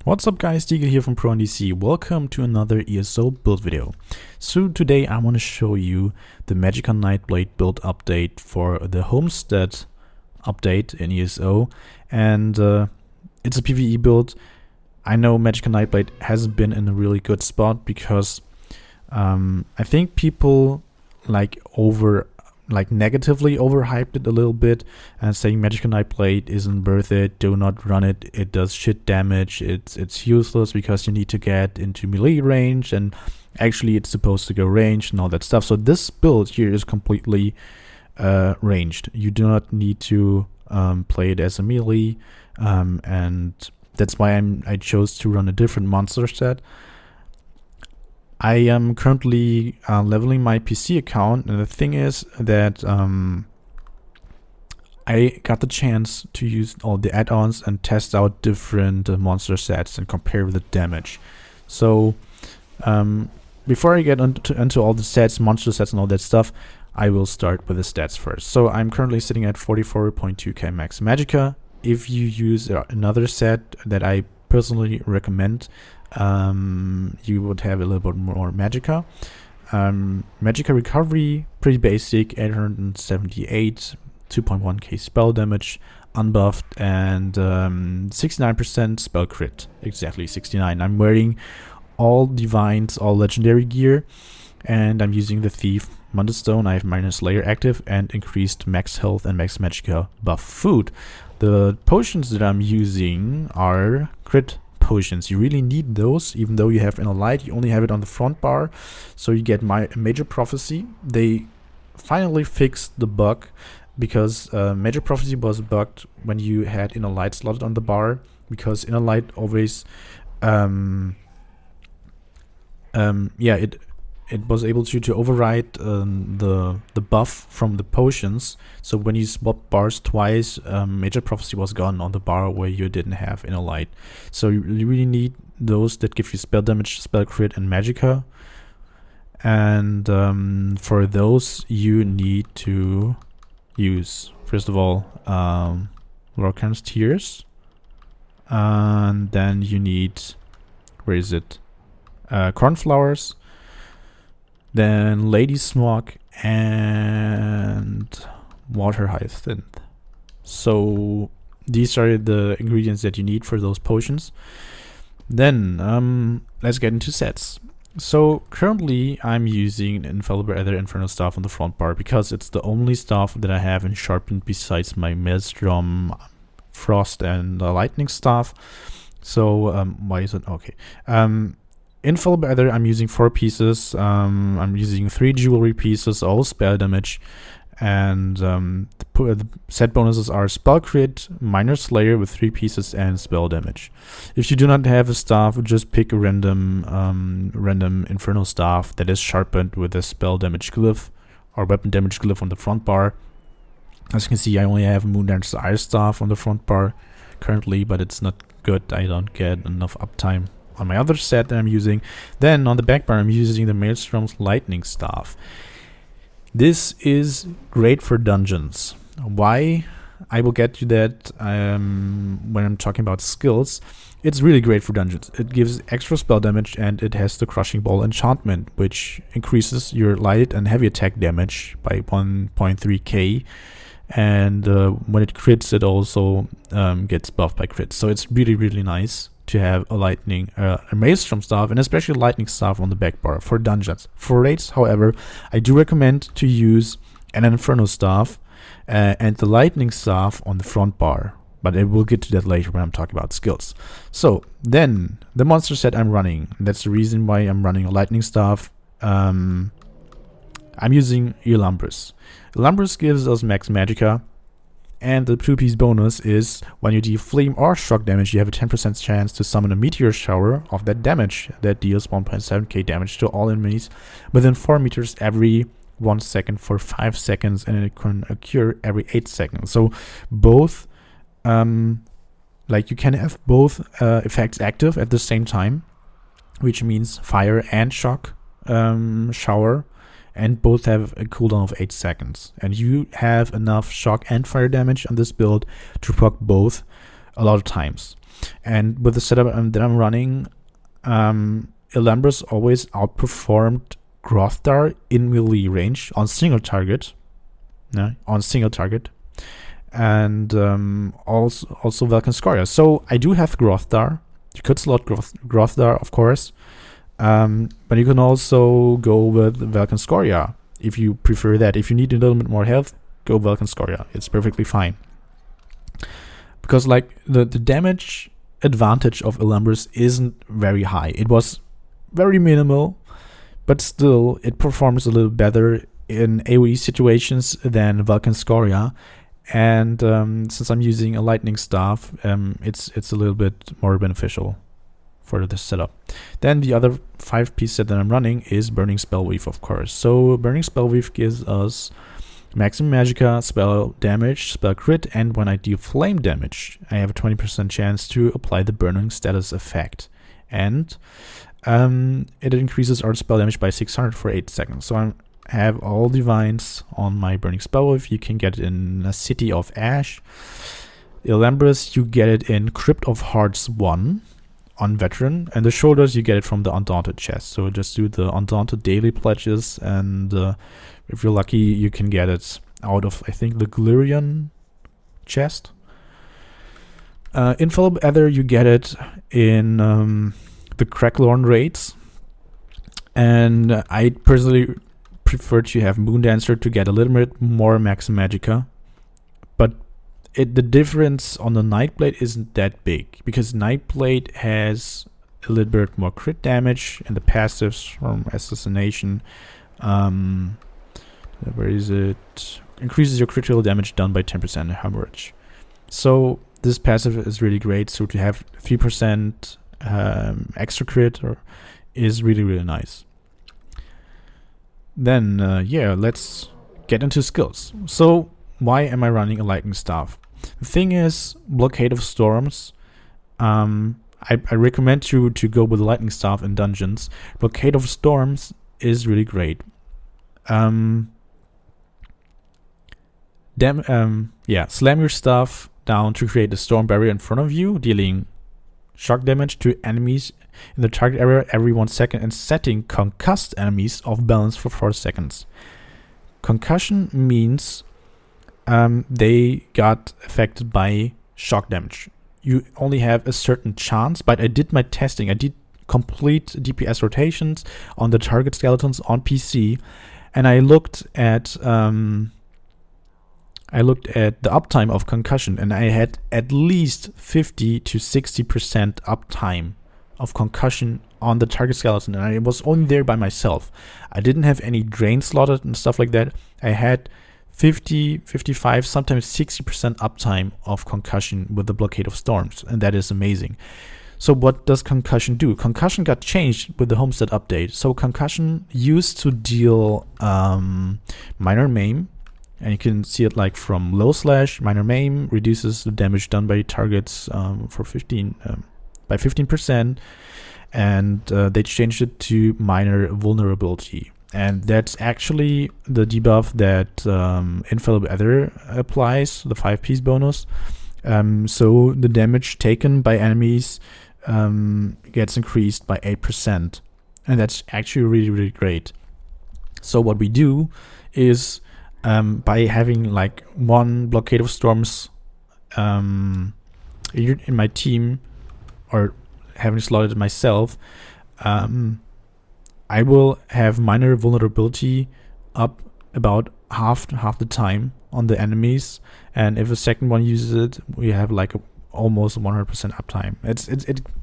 What's up guys, DK here from ProNDC. Welcome to another ESO build video. So today I want to show you the Magicka Nightblade build update for the Homestead update in ESO, and it's a PvE build. I know Magicka Nightblade hasn't been in a really good spot because I think people negatively overhyped it a little bit and saying Magicka Nightblade isn't worth it, do not run it, it does shit damage, it's useless because you need to get into melee range, and actually it's supposed to go ranged and all that stuff. So this build here is completely ranged. You do not need to play it as a melee, and that's why I chose to run a different monster set. I am currently leveling my PC account, and the thing is that I got the chance to use all the add-ons and test out different monster sets and compare the damage. So before I get into all the sets, monster sets and all that stuff, I will start with the stats first. So I'm currently sitting at 44.2k max Magicka. If you use another set that I personally recommend, you would have a little bit more Magicka. Magicka recovery, pretty basic, 878, 2.1k spell damage, unbuffed, and 69% spell crit, exactly 69. I'm wearing all divines, all legendary gear, and I'm using the thief Stone. I have minor slayer active and increased max health and max Magicka buff food. The potions that I'm using are crit potions. You really need those, even though you have Inner Light. You only have it on the front bar, so you get Major Prophecy. They finally fixed the bug, because Major Prophecy was bugged when you had Inner Light slotted on the bar, because Inner Light always it was able to override the buff from the potions. So when you swap bars twice, Major Prophecy was gone on the bar where you didn't have Inner Light. So you really need those that give you spell damage, spell crit, and Magicka. And for those you need to use, first of all, Lorcan's Tears, and then you need, where is it, Cornflowers, then Lady Smog, and Water Hyacinth. So these are the ingredients that you need for those potions. Then let's get into sets. So currently I'm using Infallible Ether Inferno Staff on the front bar because it's the only staff that I have in sharpened besides my Maelstrom, Frost, and Lightning Staff. So why is it okay? Infallible Ether, I'm using 4 pieces. I'm using 3 jewelry pieces, all spell damage, and the set bonuses are spell crit, minor slayer with 3 pieces, and spell damage. If you do not have a staff, just pick a random infernal staff that is sharpened with a spell damage glyph or weapon damage glyph on the front bar. As you can see, I only have a Moondancer's Eye staff on the front bar currently, but it's not good. I don't get enough uptime on my other set that I'm using. Then on the back bar, I'm using the Maelstrom's Lightning Staff. This is great for dungeons. Why? I will get to that when I'm talking about skills. It's really great for dungeons. It gives extra spell damage, and it has the Crushing Ball enchantment, which increases your light and heavy attack damage by 1.3k. And when it crits, it also gets buffed by crits. So it's really, really nice to have a Maelstrom staff, and especially a Lightning Staff on the back bar for dungeons. For raids, however, I do recommend to use an Inferno Staff and the Lightning Staff on the front bar, but I will get to that later when I'm talking about skills. So then the monster set I'm running, that's the reason why I'm running a Lightning Staff. I'm using Elumbris. Elumbris gives us max Magicka, and the 2-piece bonus is when you deal flame or shock damage, you have a 10% chance to summon a meteor shower of that damage that deals 1.7k damage to all enemies within 4 meters every 1 second for 5 seconds, and it can occur every 8 seconds. So both, you can have both effects active at the same time, which means fire and shock shower, and both have a cooldown of 8 seconds. And you have enough shock and fire damage on this build to proc both a lot of times. And with the setup that I'm running, Elambris always outperformed Grothdar in melee range on single target. And also Valkanskoria. So I do have Grothdar. You could slot Grothdar, of course. But you can also go with Valkanskoria if you prefer that. If you need a little bit more health, go Valkanskoria. It's perfectly fine. Because like the damage advantage of Elambris isn't very high. It was very minimal, but still it performs a little better in AoE situations than Valkanskoria. And since I'm using a lightning staff, it's a little bit more beneficial for this setup. Then the other 5-piece set that I'm running is Burning Spellweave, of course. So Burning Spellweave gives us maximum Magicka, spell damage, spell crit, and when I deal flame damage, I have a 20% chance to apply the burning status effect. And it increases our spell damage by 600 for 8 seconds. So I have all divines on my Burning Spellweave. You can get it in a City of Ash. Elambris, you get it in Crypt of Hearts 1 on Veteran, and the shoulders you get it from the Undaunted chest. So just do the Undaunted daily pledges, and if you're lucky, you can get it out of, I think, the Glirion chest. Infallible Ether, you get it in the Cracklorn raids, and I personally prefer to have Moondancer to get a little bit more Max Magicka, but the difference on the Nightblade isn't that big, because Nightblade has a little bit more crit damage and the passives from Assassination. Where is it? Increases your critical damage done by 10% average. So this passive is really great. So to have 3% extra crit is really, really nice. Then yeah, let's get into skills. So why am I running a lightning staff? The thing is, Blockade of Storms, I recommend you to go with the lightning staff in dungeons. Blockade of Storms is really great. Slam your stuff down to create a storm barrier in front of you, dealing shock damage to enemies in the target area every 1 second, and setting concussed enemies off balance for 4 seconds. Concussion means they got affected by shock damage. You only have a certain chance, but I did my testing. I did complete DPS rotations on the target skeletons on PC, and I looked at the uptime of concussion, and I had at least 50 to 60% uptime of concussion on the target skeleton, and I was only there by myself. I didn't have any drain slotted and stuff like that. I had 50, 55, sometimes 60% uptime of concussion with the Blockade of Storms, and that is amazing. So what does concussion do? Concussion got changed with the Homestead update. So concussion used to deal minor maim, and you can see it like from low slash. Minor maim reduces the damage done by targets for 15%, and they changed it to minor vulnerability. And that's actually the debuff that Infallible Ether applies, the 5-piece bonus. So the damage taken by enemies gets increased by 8%. And that's actually really, really great. So what we do is by having like one Blockade of Storms in my team, or having slotted it myself, I will have minor vulnerability up about half the time on the enemies, and if a second one uses it, we have like almost 100% uptime.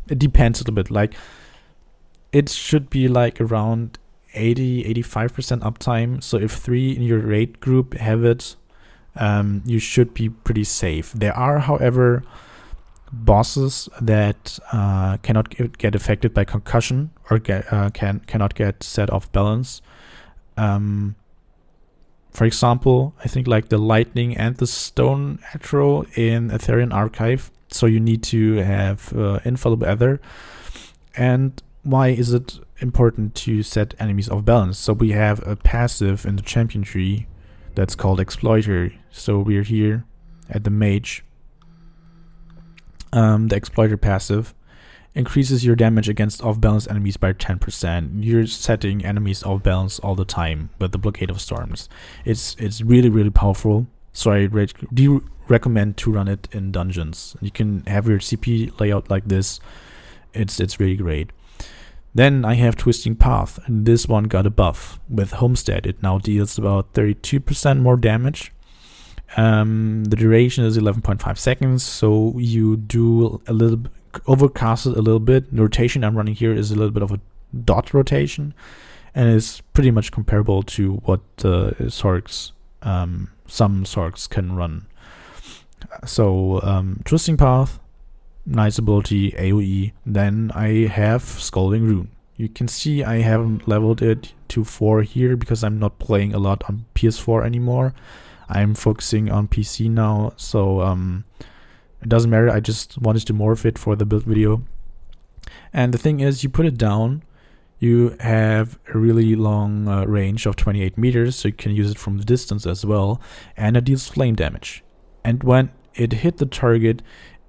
It depends a little bit. Like it should be like around 85% uptime. So if 3 in your raid group have it, you should be pretty safe. There are, however, bosses that cannot get affected by concussion, or cannot get set off balance. For example, I think like the lightning and the stone arrow in Aetherian Archive. So you need to have Infallible Ether. And why is it important to set enemies off balance? So we have a passive in the champion tree that's called Exploiter. So we're here at the mage. The Exploiter passive increases your damage against off-balance enemies by 10%. You're setting enemies off-balance all the time with the Blockade of Storms. It's really, really powerful. So I do recommend to run it in dungeons. You can have your CP layout like this. It's really great. Then I have Twisting Path, and this one got a buff with Homestead. It now deals about 32% more damage. The duration is 11.5 seconds, so you do a little overcast it a little bit. The rotation I'm running here is a little bit of a dot rotation, and is pretty much comparable to what Sorks, some Sorks can run. So Twisting Path, nice ability, AoE. Then I have Scalding Rune. You can see I haven't leveled it to 4 here because I'm not playing a lot on PS4 anymore. I'm focusing on PC now, so it doesn't matter. I just wanted to morph it for the build video. And the thing is, you put it down, you have a really long range of 28 meters, so you can use it from the distance as well, and it deals flame damage. And when it hit the target,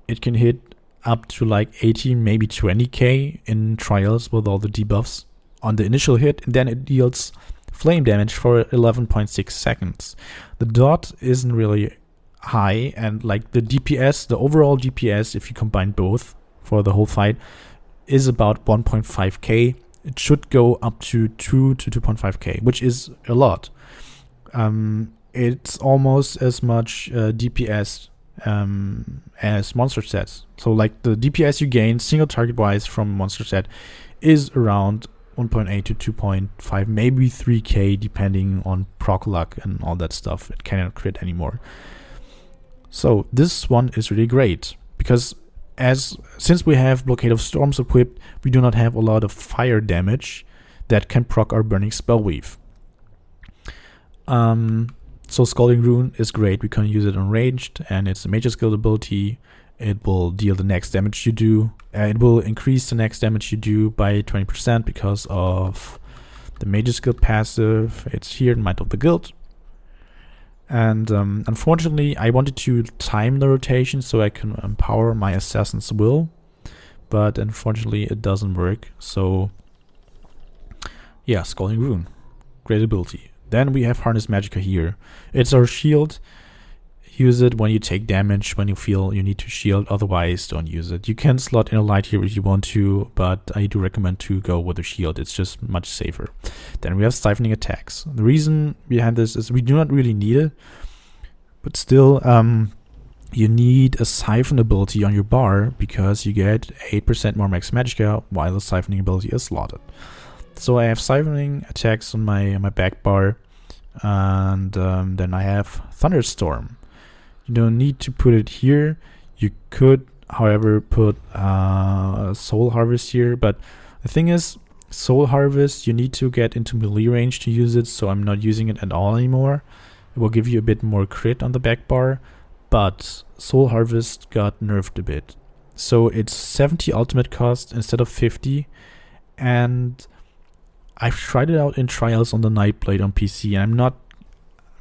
it can hit up to like 80, maybe 20k in trials with all the debuffs on the initial hit, and then it deals flame damage for 11.6 seconds. The dot isn't really high, and like the DPS, the overall DPS, if you combine both for the whole fight, is about 1.5k. It should go up to 2 to 2.5k, which is a lot. It's almost as much DPS as monster sets. So like the DPS you gain single target wise from monster set is around 1.8 to 2.5, maybe 3k, depending on proc luck and all that stuff. It cannot crit anymore. So this one is really great because since we have Blockade of Storms equipped, we do not have a lot of fire damage that can proc our Burning Spell Weave. So Scalding Rune is great. We can use it on ranged, and it's a major skill ability. It will deal the next damage you do. It will increase the next damage you do by 20% because of the major skill passive. It's here in Might of the Guild. And unfortunately, I wanted to time the rotation so I can empower my Assassin's Will, but unfortunately it doesn't work. So yeah, Scalding Rune, great ability. Then we have Harness Magicka here. It's our shield. Use it when you take damage, when you feel you need to shield, otherwise don't use it. You can slot in a light here if you want to, but I do recommend to go with a shield. It's just much safer. Then we have Siphoning Attacks. The reason behind this is we do not really need it, but still you need a Siphon ability on your bar because you get 8% more max Magicka while the Siphoning ability is slotted. So I have Siphoning Attacks on my back bar, and then I have Thunderstorm. You don't need to put it here. You could, however, put Soul Harvest here, but the thing is, Soul Harvest, you need to get into melee range to use it, so I'm not using it at all anymore. It will give you a bit more crit on the back bar, but Soul Harvest got nerfed a bit. So it's 70 ultimate cost instead of 50, and I've tried it out in trials on the Nightblade on PC, and I'm not,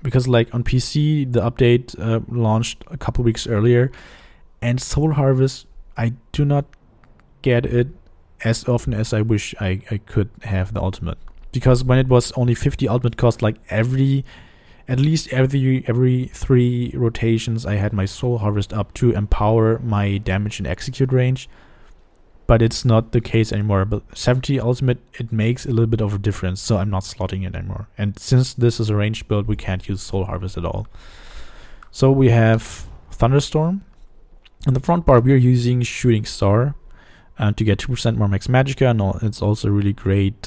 because like on PC the update launched a couple weeks earlier, and Soul Harvest, I do not get it as often as I wish I could have the ultimate, because when it was only 50 ultimate cost, like at least every 3 rotations I had my Soul Harvest up to empower my damage and execute range. But it's not the case anymore. But 70 ultimate, it makes a little bit of a difference, so I'm not slotting it anymore. And since this is a ranged build, we can't use Soul Harvest at all. So we have Thunderstorm. In the front bar, we are using Shooting Star to get 2% more max Magicka, and it's also really great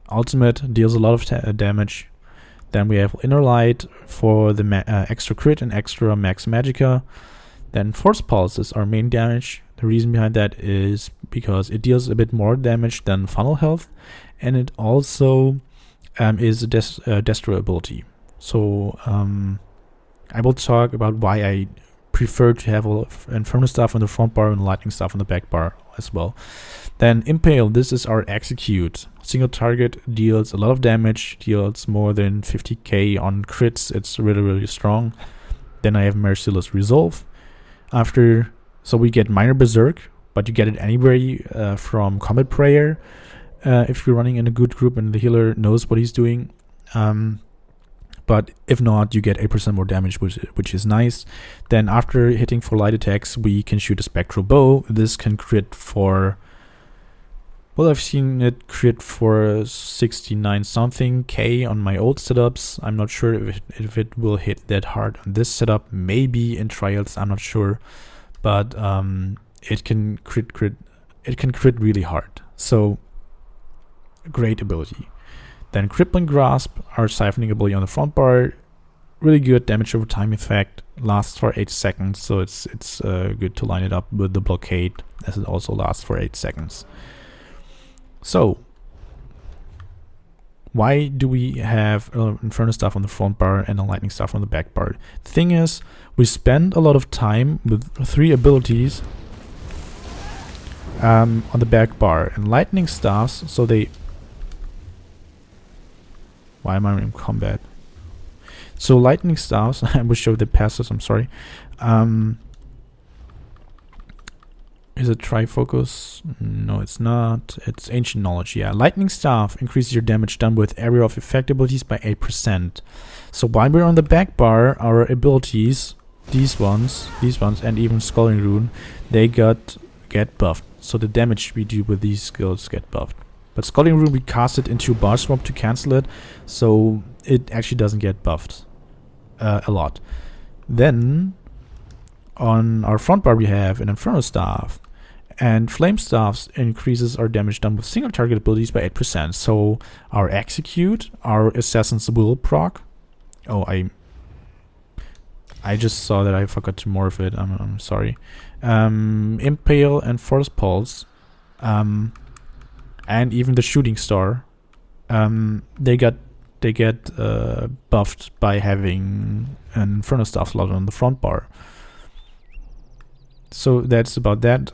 ultimate, deals a lot of damage. Then we have Inner Light for the extra crit and extra max Magicka. Then Force Pulse is our main damage. The reason behind that is because it deals a bit more damage than Funnel Health, and it also is a Destroy ability. So I will talk about why I prefer to have Inferno stuff on the front bar and Lightning stuff on the back bar as well. Then Impale, this is our Execute. Single target, deals a lot of damage, deals more than 50k on crits. It's really, really strong. Then I have Merciless Resolve. after. So we get minor berserk, but you get it anyway from combat prayer if you're running in a good group and the healer knows what he's doing. But if not, you get 8% more damage, which is nice. Then after hitting for light attacks, we can shoot a spectral bow. This can crit for, well, I've seen it crit for 69 something K on my old setups. I'm not sure if it will hit that hard on this setup. Maybe in trials, I'm not sure. But it can crit. It can crit really hard. So great ability. Then Crippling Grasp, our siphoning ability on the front bar, really good damage over time effect, lasts for 8 seconds, so it's good to line it up with the blockade, as it also lasts for 8 seconds. So, why do we have Inferno Staff on the front bar and a Lightning Staff on the back bar? The thing is, we spend a lot of time with 3 abilities on the back bar, and Lightning Staffs, so they... Why am I in combat? So lightning staffs, I will show the passes, I'm sorry. Is it trifocus? No, it's not. It's ancient knowledge, yeah. Lightning staff increases your damage done with area of effect abilities by 8%. So while we're on the back bar, our abilities, these ones, and even Sculling Rune, they get buffed. So the damage we do with these skills get buffed. But Sculling Rune, we cast it into Bar Swap to cancel it, so it actually doesn't get buffed a lot. Then, on our front bar we have an Inferno Staff, and Flame Staffs increases our damage done with single target abilities by 8%. So our Execute, our Assassin's Will proc. Oh, I just saw that I forgot to morph it, I'm sorry. Impale and Force Pulse. And even the Shooting Star, they get buffed by having an Inferno Staff slot on the front bar. So that's about that.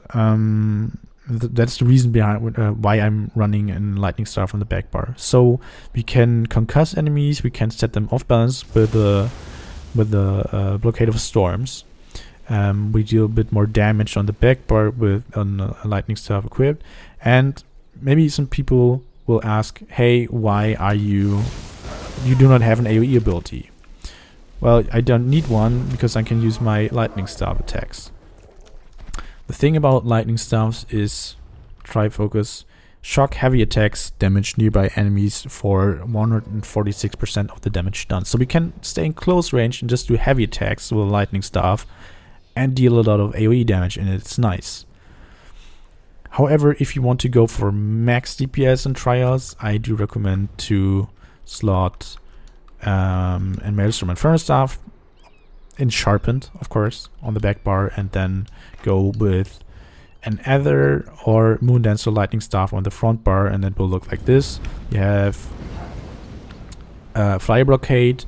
That's the reason behind why I'm running a Lightning Staff on the back bar. So we can concuss enemies, we can set them off balance with the Blockade of Storms. We deal a bit more damage on the back bar with a Lightning Staff equipped, and maybe some people will ask, hey, why are you do not have an AoE ability? Well, I don't need one because I can use my Lightning Staff attacks. The thing about Lightning Staffs is Trifocus, shock heavy attacks damage nearby enemies for 146% of the damage done. So we can stay in close range and just do heavy attacks with a Lightning Staff and deal a lot of AoE damage, and it's nice. However, if you want to go for max DPS in trials, I do recommend to slot and Maelstrom Inferno Staff in sharpened, of course, on the back bar, and then go with an Ether or Moondancer Lightning Staff on the front bar, and it will look like this. You have Fire Blockade.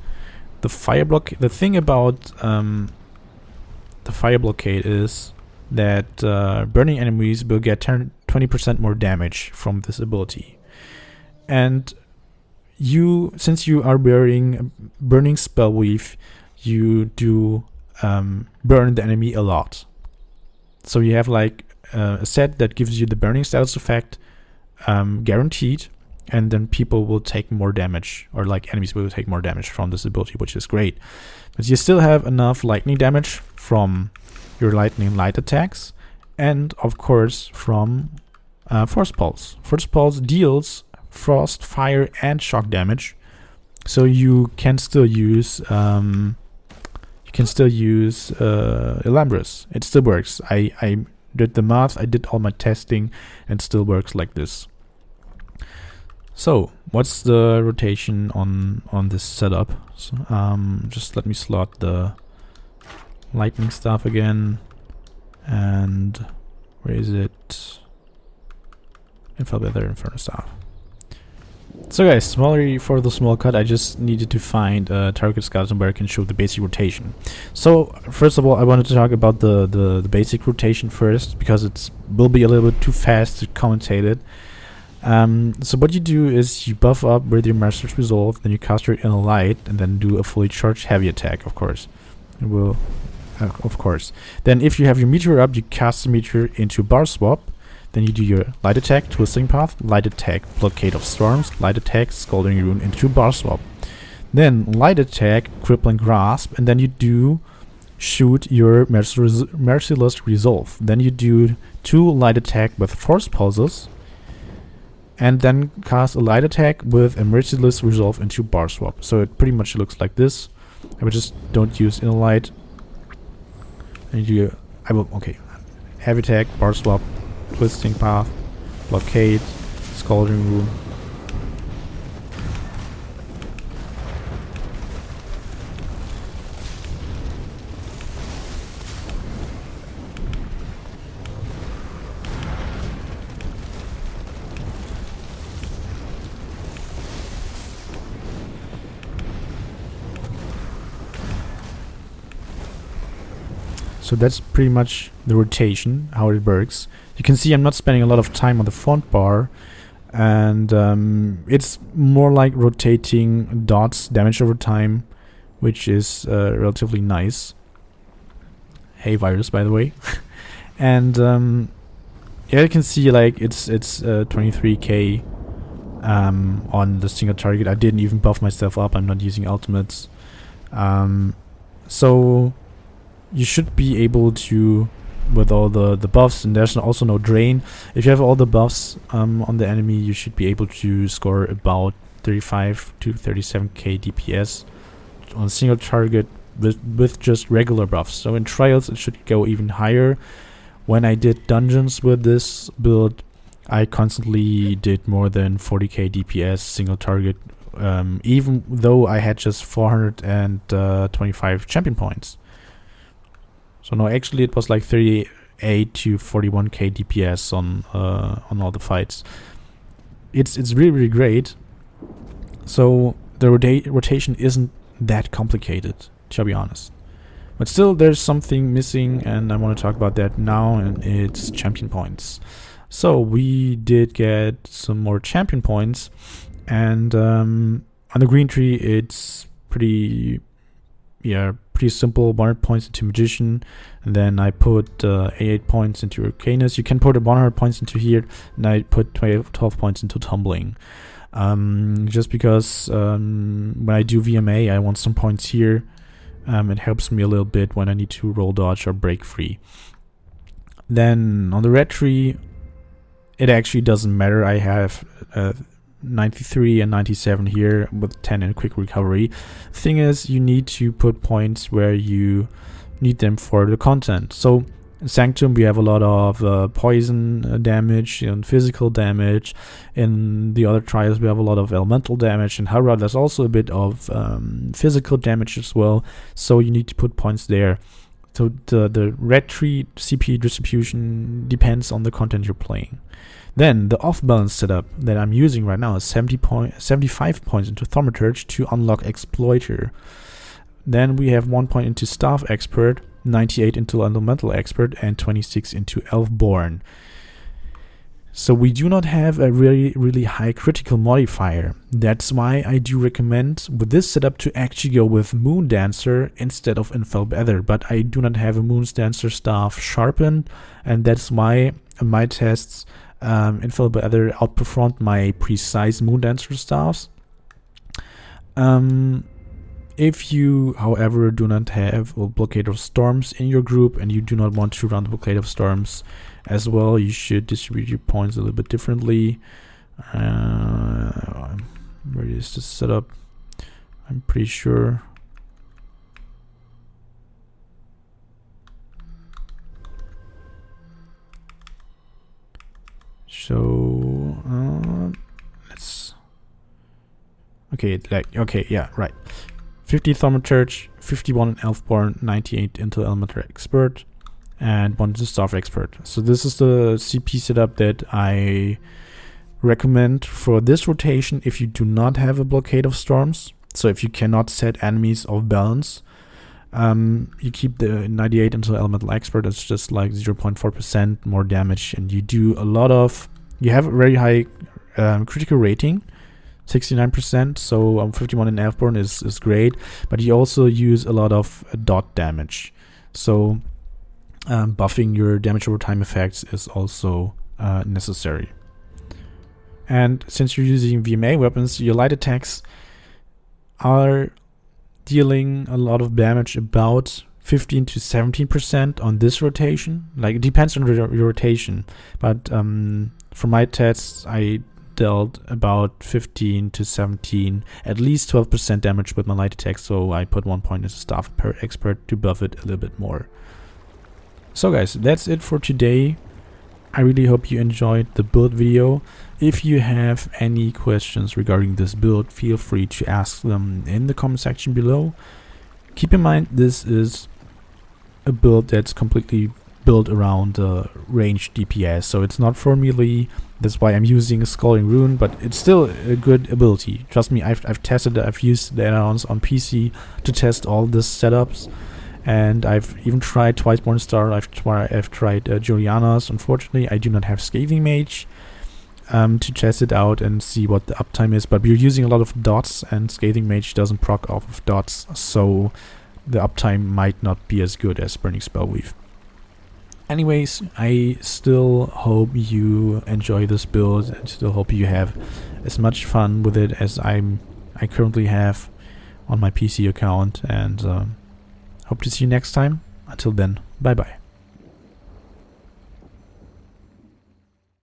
The thing about the Fire Blockade is that burning enemies will get 20% more damage from this ability. And since you are wearing Burning Spell Weave, you do burn the enemy a lot. So you have like a set that gives you the burning status effect guaranteed, and then people will take more damage, or like enemies will take more damage from this ability, which is great. But you still have enough lightning damage from your lightning light attacks, and of course from Force Pulse. Force Pulse deals frost, fire, and shock damage, so you can still use Elambris. It still works. I did the math, I did all my testing, and it still works like this. So what's the rotation on this setup? So, just let me slot the Lightning Staff again, and where is it? Inferno Staff. So guys, sorry for the small cut, I just needed to find a target skeleton where I can show the basic rotation. So first of all, I wanted to talk about the basic rotation first, because it will be a little bit too fast to commentate it. So what you do is you buff up with your Master's Resolve, then you cast your Inner Light, and then do a fully charged heavy attack, of course. of course. Then if you have your meter up, you cast the meter into bar swap. Then you do your light attack, twisting path, light attack, blockade of storms, light attack, scalding rune into bar swap. Then light attack, crippling grasp, and then you do shoot your merciless resolve. Then you do 2 light attack with force pulses, and then cast a light attack with a merciless resolve into bar swap. So it pretty much looks like this. I would just don't use inner light. And you, okay, heavy attack, bar swap, twisting path, blockade, scalding rune. So that's pretty much the rotation, how it works. You can see I'm not spending a lot of time on the front bar, and it's more like rotating dots, damage over time, which is relatively nice. Hey virus, by the way. And yeah, you can see like it's 23k on the single target. I didn't even buff myself up. I'm not using ultimates. So you should be able to, with all the buffs, and there's also no drain. If you have all the buffs on the enemy, you should be able to score about 35 to 37k DPS on a single target with just regular buffs. So in trials it should go even higher. When I did dungeons with this build, I constantly did more than 40k DPS single target, even though I had just 425 champion points. So no, actually it was like 38 to 41k DPS on all the fights. It's really, really great. So the rotation isn't that complicated, to be honest. But still there's something missing, and I want to talk about that now, and it's champion points. So we did get some more champion points, and on the green tree it's pretty simple. 100 points into Magician, and then I put 88 points into Arcanist. You can put 100 points into here, and I put 12 points into Tumbling. Just because when I do VMA, I want some points here. It helps me a little bit when I need to roll dodge or break free. Then on the red tree, it actually doesn't matter. I have 93 and 97 here with 10 and quick recovery. Thing is, you need to put points where you need them for the content. So in Sanctum we have a lot of poison damage and physical damage. In the other trials we have a lot of elemental damage. In Hara there's also a bit of physical damage as well, so you need to put points there. So the red tree CP distribution depends on the content you're playing. Then the off-balance setup that I'm using right now is 75 points into Thaumaturge to unlock Exploiter. Then we have 1 point into Staff Expert, 98 into Elemental Expert, and 26 into Elfborn. So we do not have a really, really high critical modifier. That's why I do recommend with this setup to actually go with Moon Dancer instead of Infallible Ether. But I do not have a Moon Dancer staff sharpened, and that's why in my tests Infallible Ether outperformed my precise Moon Dancer staffs. If you, however, do not have a Blockade of Storms in your group and you do not want to run the Blockade of Storms as well, you should distribute your points a little bit differently. Where is this setup? I'm pretty sure. So let's yeah, right. 50 Thaumaturge, 51 in Elfborn, 98 into Elemental Expert, and 1 into Staff Expert. So this is the CP setup that I recommend for this rotation if you do not have a Blockade of Storms. So if you cannot set enemies off balance, you keep the 98 into Elemental Expert. It's just like 0.4% more damage, and you do a lot of, you have a very high critical rating, 69%, so 51 in Elfborn is great, but you also use a lot of dot damage. So buffing your damage over time effects is also necessary. And since you're using VMA weapons, your light attacks are dealing a lot of damage, about 15 to 17% on this rotation. Like, it depends on your rotation, but for my tests I dealt about 15 to 17, at least 12% damage with my light attacks, so I put 1 point as a staff per expert to buff it a little bit more. So guys, that's it for today. I really hope you enjoyed the build video. If you have any questions regarding this build, feel free to ask them in the comment section below. Keep in mind, this is a build that's completely built around ranged DPS, so it's not for melee. That's why I'm using a Scalding Rune, but it's still a good ability. Trust me, I've tested it. I've used the add-ons on PC to test all the setups. And I've even tried Twice Born Star. I've tried Juliana's. Unfortunately, I do not have Scathing Mage to test it out and see what the uptime is. But we're using a lot of dots, and Scathing Mage doesn't proc off of dots, so the uptime might not be as good as Burning Spell Weave. Anyways, I still hope you enjoy this build, and still hope you have as much fun with it as I currently have on my PC account. And hope to see you next time. Until then, bye bye.